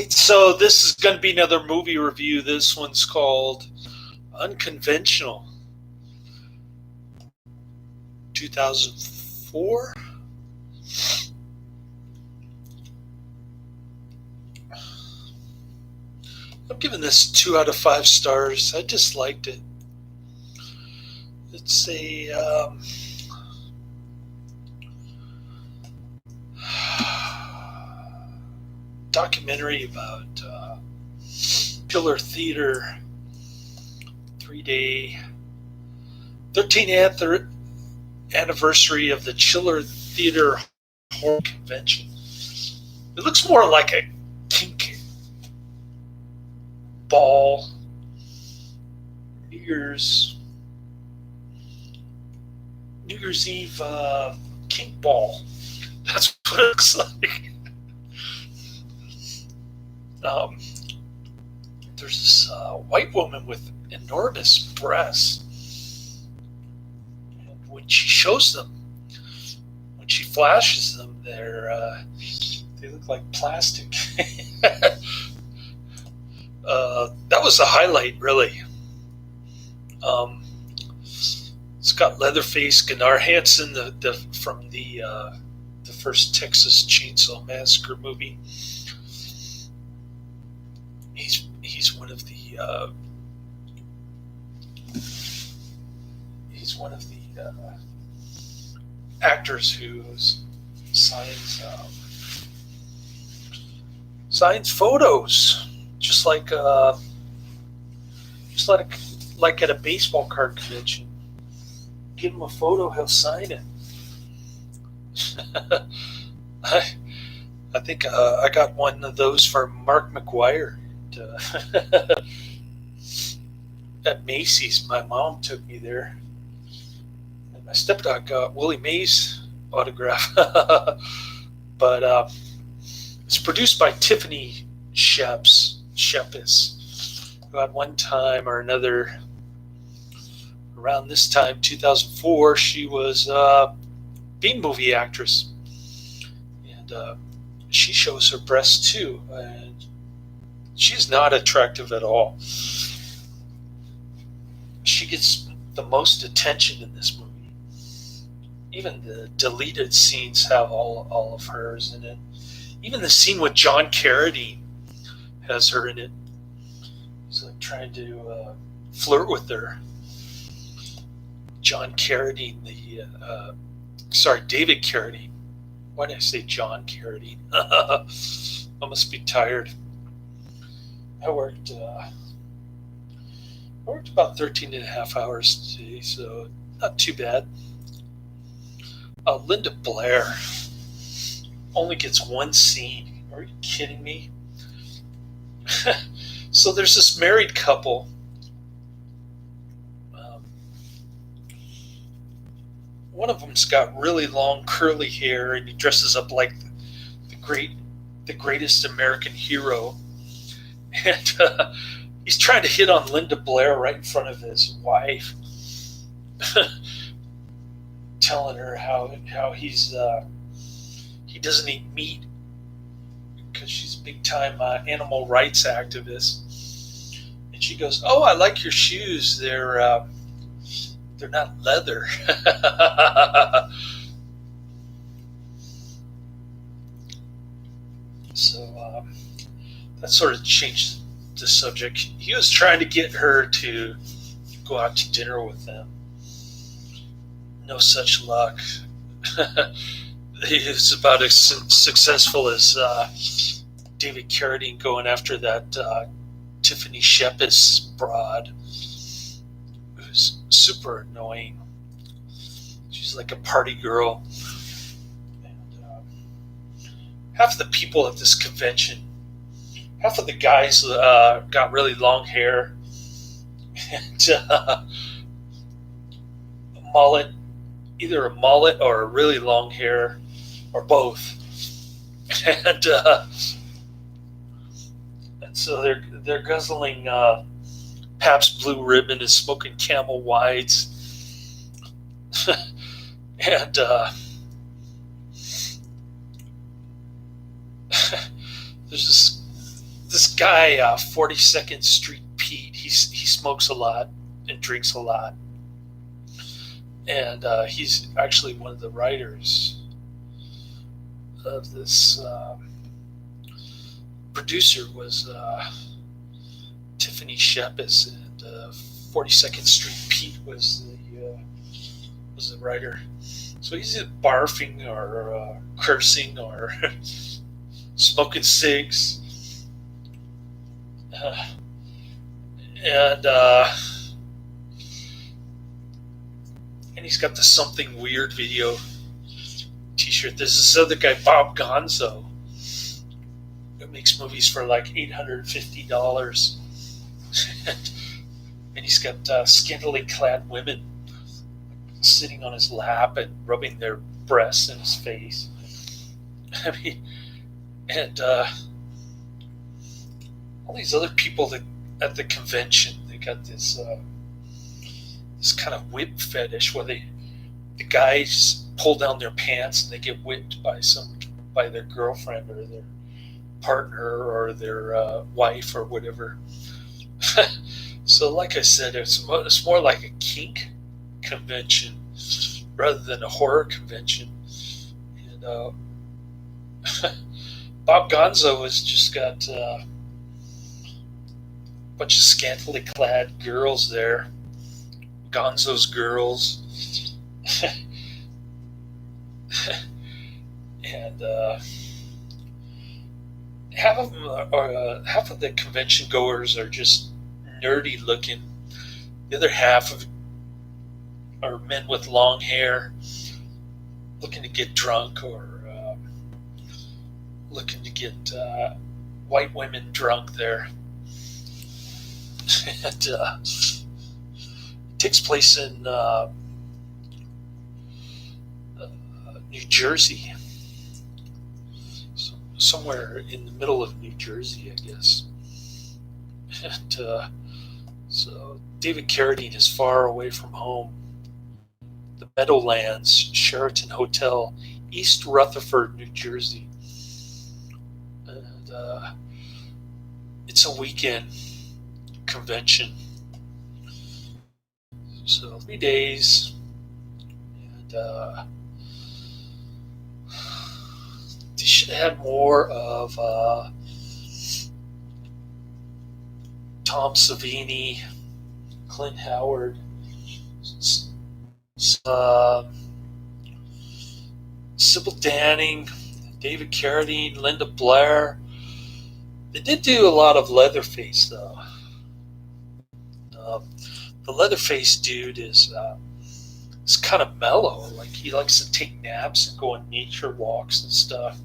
So this is going to be another movie review. This one's called Unconventional, 2004. I'm giving this 2 out of 5 stars. I just liked it. It's a documentary about Chiller Theater 3-day 13th anniversary of the Chiller Theater Horror Convention. It looks more like a kink ball, New Year's Eve kink ball. That's what it looks like. There's this white woman with enormous breasts, and when she shows them, when she flashes them, they look like plastic. That was the highlight, really. It's got Leatherface, Gunnar Hansen, from the first Texas Chainsaw Massacre movie. He's one of the actors who signs photos, just like at a baseball card convention. Give him a photo, he'll sign it. I think I got one of those for Mark McGuire at Macy's. My mom took me there, and my stepdad got Willie Mays' autograph. But it's produced by Tiffany Shepis, who at one time or another, around this time, 2004, she was a B-movie actress, and she shows her breasts too, and she's not attractive at all. She gets the most attention in this movie. Even the deleted scenes have all of hers in it. Even the scene with John Carradine has her in it. He's like trying to flirt with her. John Carradine, David Carradine. Why did I say John Carradine? I must be tired. I worked about 13 and a half hours today, so not too bad. Linda Blair only gets one scene. Are you kidding me? So there's this married couple. One of them's got really long curly hair, and he dresses up like the greatest American hero. And he's trying to hit on Linda Blair right in front of his wife, telling her how he doesn't eat meat because she's a big time animal rights activist. And she goes, "Oh, I like your shoes. They're not leather." So that sort of changed the subject. He was trying to get her to go out to dinner with them. No such luck. He was about as successful as David Carradine going after that Tiffany Shepis broad, who's super annoying. She's like a party girl. And half of the people at this convention, half of the guys got really long hair and a mullet, either a mullet or a really long hair, or both. And so they're guzzling Pabst Blue Ribbon and smoking Camel Whites. And there's this guy, 42nd Street Pete. He smokes a lot and drinks a lot, and he's actually one of the writers of this. Producer was Tiffany Shepis, and 42nd Street Pete was the writer. So he's either barfing or cursing or smoking cigs. And he's got the Something Weird video t-shirt. There's this other guy, Bob Gonzo, who makes movies for like $850. And he's got scantily clad women sitting on his lap and rubbing their breasts in his face. I mean, and all these other people that at the convention, they got this kind of whip fetish where the guys pull down their pants and they get whipped by their girlfriend or their partner or their wife or whatever. So, like I said, it's more like a kink convention rather than a horror convention. And Bob Gonzo has just got a bunch of scantily clad girls there. Gonzo's girls. And half of the convention goers are just nerdy looking. The other half are men with long hair looking to get drunk or looking to get white women drunk there. And it takes place in New Jersey, somewhere in the middle of New Jersey, I guess. And so David Carradine is far away from home. The Meadowlands Sheraton Hotel, East Rutherford, New Jersey. And it's a weekend convention. So 3 days. And they should have had more of Tom Savini, Clint Howard, Sybil Danning, David Carradine, Linda Blair. They did do a lot of Leatherface, though. The Leatherface dude is kind of mellow. Like, he likes to take naps and go on nature walks and stuff.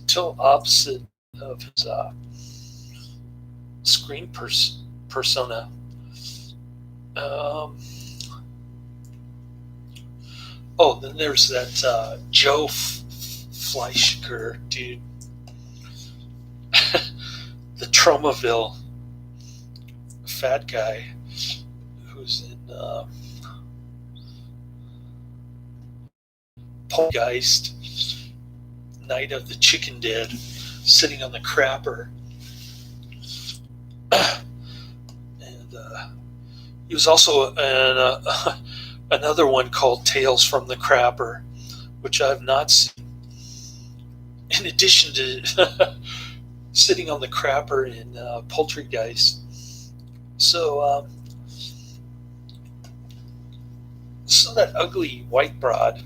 Total opposite of his screen persona. Then there's that Joe Fleishaker dude. The Tromaville fat guy who's in Poltergeist, Night of the Chicken Dead, sitting on the crapper. And he was also in another one called Tales from the Crapper, which I've not seen. In addition to sitting on the crapper in Poltergeist. So that ugly white broad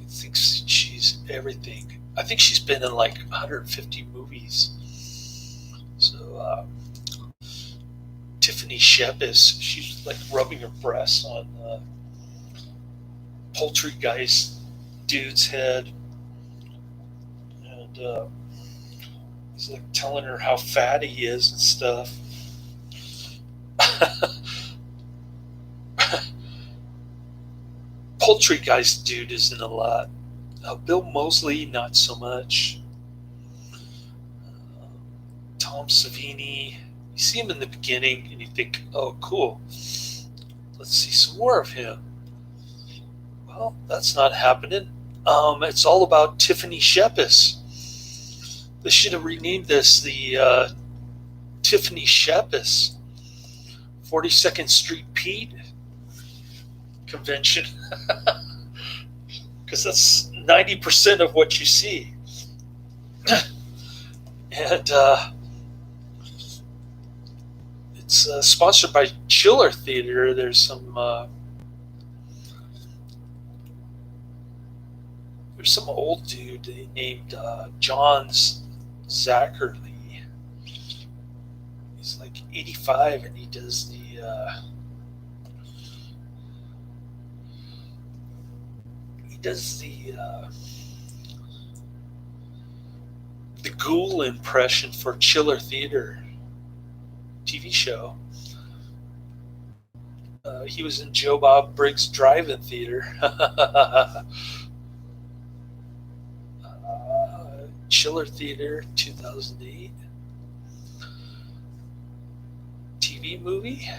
thinks she's everything. I think she's been in like 150 movies. So Tiffany Shepis, she's like rubbing her breasts on Poltergeist dude's head, and he's like telling her how fat he is and stuff. Poltergeist dude is in a lot. Bill Moseley, not so much. Tom Savini, you see him in the beginning and you think, oh, cool, let's see some more of him. Well, that's not happening. It's all about Tiffany Shepis. They should have renamed this the Tiffany Shepis, 42nd Street Pete convention, because that's 90% of what you see. And it's sponsored by Chiller Theater. There's some old dude named John Zacherle. He's like 85, and he does the ghoul impression for Chiller Theater TV show. He was in Joe Bob Briggs' Drive-In Theater. Chiller Theater 2008 TV movie.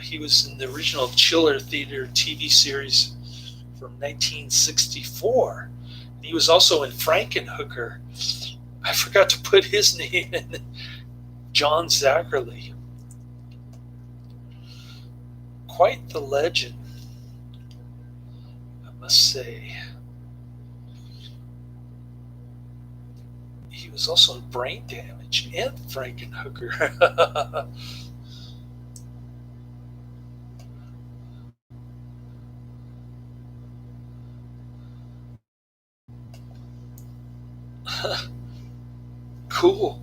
He was in the original Chiller Theater TV series from 1964. He was also in Frankenhooker. I forgot to put his name in. John Zacherle. Quite the legend, I must say. He was also in Brain Damage and Frankenhooker. Cool.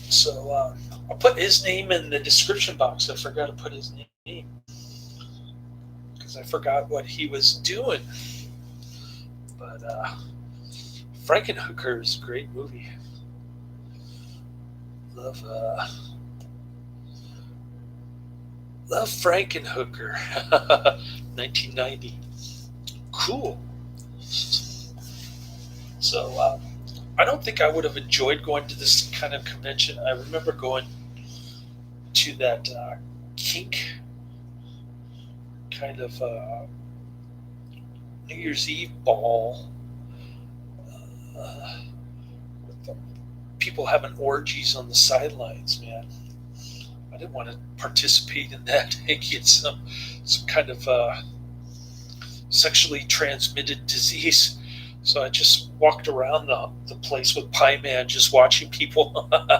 So I'll put his name in the description box. I forgot to put his name because I forgot what he was doing. But Frankenhooker is a great movie. Love Frankenhooker. 1990. Cool. So I don't think I would have enjoyed going to this kind of convention. I remember going to that kink kind of New Year's Eve ball with people having orgies on the sidelines, man. I didn't want to participate in that and get some kind of sexually transmitted disease. So I just walked around the place with Pie Man, just watching people. And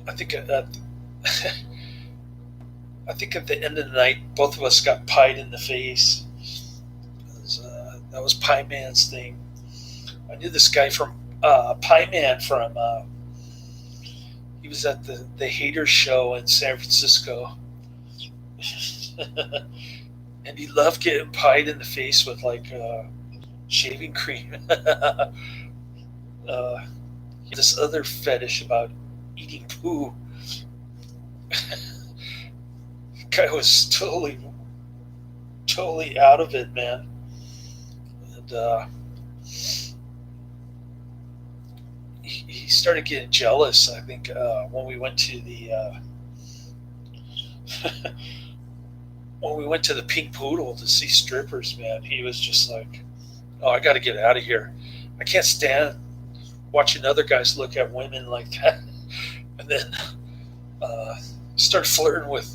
I think at the end of the night, both of us got pied in the face. That was Pie Man's thing. I knew this guy from Pie Man from. He was at the Hater show in San Francisco. And he loved getting pied in the face with like shaving cream. This other fetish about eating poo. The guy was totally out of it, man. And he started getting jealous, I think, when we went to the when we went to the Pink Poodle to see strippers, man. He was just like, oh, I got to get out of here. I can't stand watching other guys look at women like that. And then started flirting with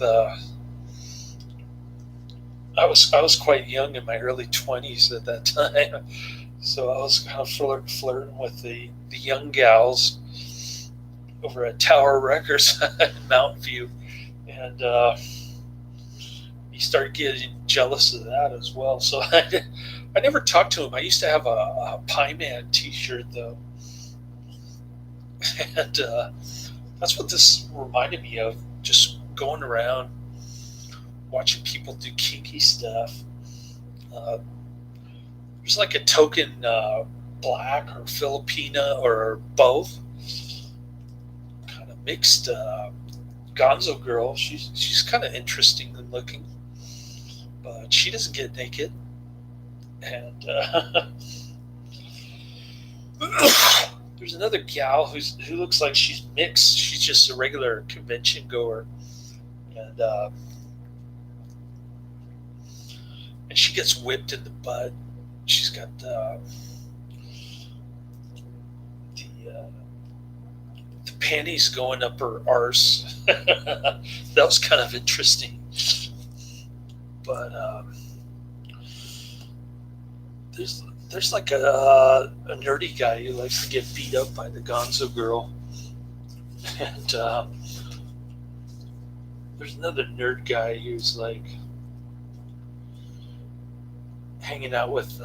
I was quite young, in my early 20s at that time, so I was kind of flirting with the young gals over at Tower Records in Mountain View, and he started getting jealous of that as well. So I never talked to him. I used to have a Pie Man T-shirt though, and that's what this reminded me of. Just going around watching people do kinky stuff. There's like a token black or Filipina or both, kind of mixed gonzo girl. She's kind of interesting and looking, but she doesn't get naked. And there's another gal who looks like she's mixed. She's just a regular convention goer, and and she gets whipped in the butt. She's got the panties going up her arse. That was kind of interesting. But there's like a nerdy guy who likes to get beat up by the Gonzo girl, and there's another nerd guy who's like hanging out with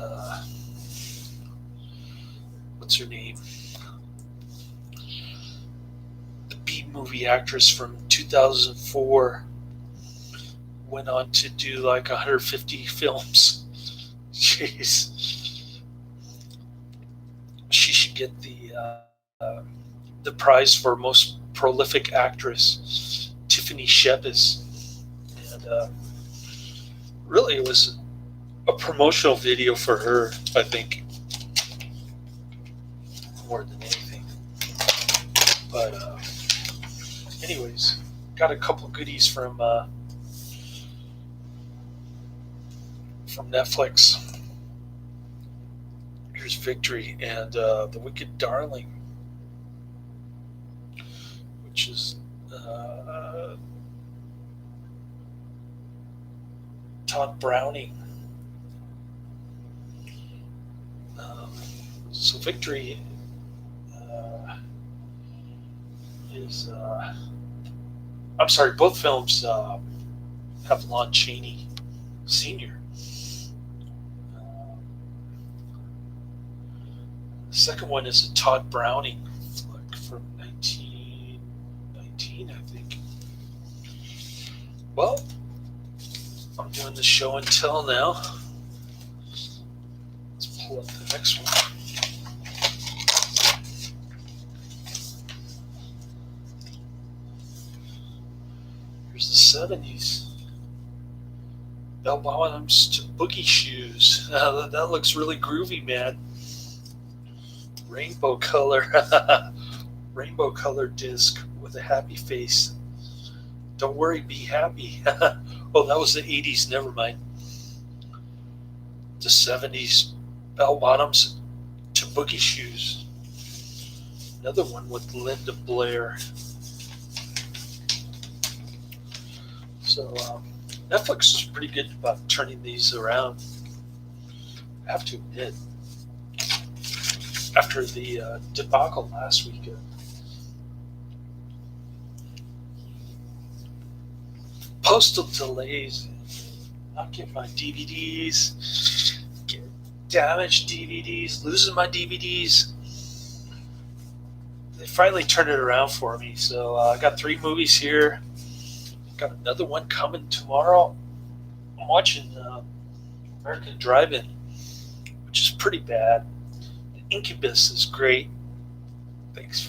what's her name? The B movie actress from 2004 went on to do like 150 films. Jeez. She should get the prize for most prolific actress, Tiffany Shepis. And really, it was a promotional video for her, I think, more than anything. But anyways, got a couple goodies from Netflix. Here's Victory and The Wicked Darling, which is Todd Browning. So Victory is I'm sorry, both films have Lon Chaney Sr. The second one is a Todd Browning flick from 1919, I think. Well, I'm doing the show and tell now. Let's pull up the next one. Here's the 70s. Bell bottoms to boogie shoes. That looks really groovy, man. Rainbow color. Rainbow color disc with a happy face. Don't worry, be happy. Oh, that was the 80s, never mind. The 70s, bell bottoms to boogie shoes. Another one with Linda Blair. So Netflix is pretty good about turning these around, I have to admit. After the debacle last weekend. Postal delays, not getting my DVDs, get damaged DVDs, losing my DVDs. They finally turned it around for me. So I got 3 movies here. Got another one coming tomorrow. I'm watching American Drive-In, which is pretty bad. Incubus is great. Thanks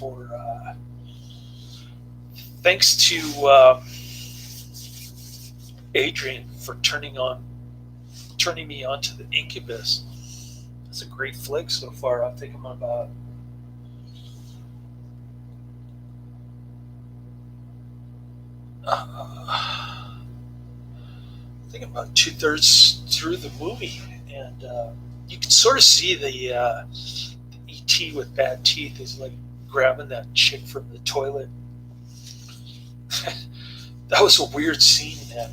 to Adrian for turning me on to the Incubus. It's a great flick so far. I think I'm about about 2/3 through the movie, and you can sort of see the ET with bad teeth is like grabbing that chick from the toilet. That was a weird scene, man.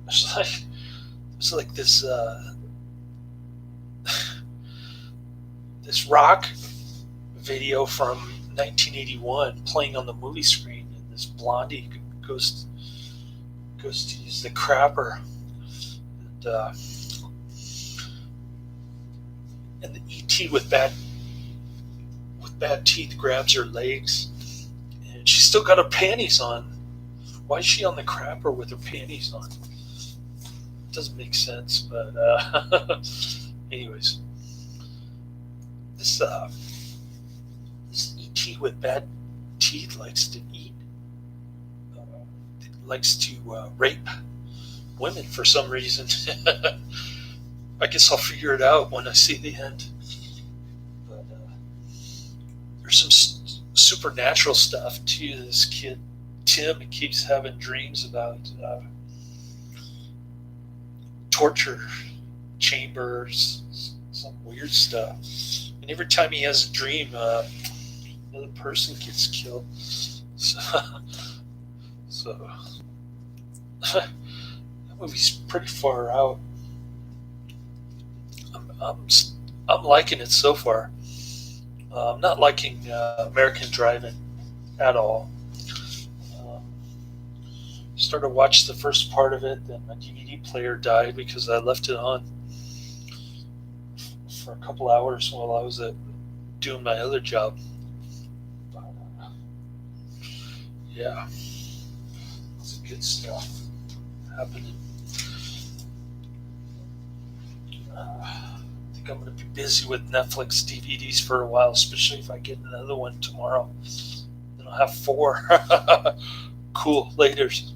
It was like this this rock video from 1981 playing on the movie screen, and this blondie goes to use the crapper, and the ET with bad teeth grabs her legs, and she's still got her panties on. Why is she on the crapper with her panties on? Doesn't make sense, but anyways, this ET with bad teeth likes to eat. Likes to rape women for some reason. I guess I'll figure it out when I see the end. But there's some supernatural stuff too. This kid Tim keeps having dreams about torture chambers, some weird stuff. And every time he has a dream, another person gets killed. So that movie's pretty far out. I'm liking it so far. I'm not liking American Driving at all. Started to watch the first part of it, then my DVD player died because I left it on for a couple hours while I was doing my other job. But, yeah, it's good stuff happening. I think I'm going to be busy with Netflix DVDs for a while, especially if I get another one tomorrow. Then I'll have 4. Cool. Laters.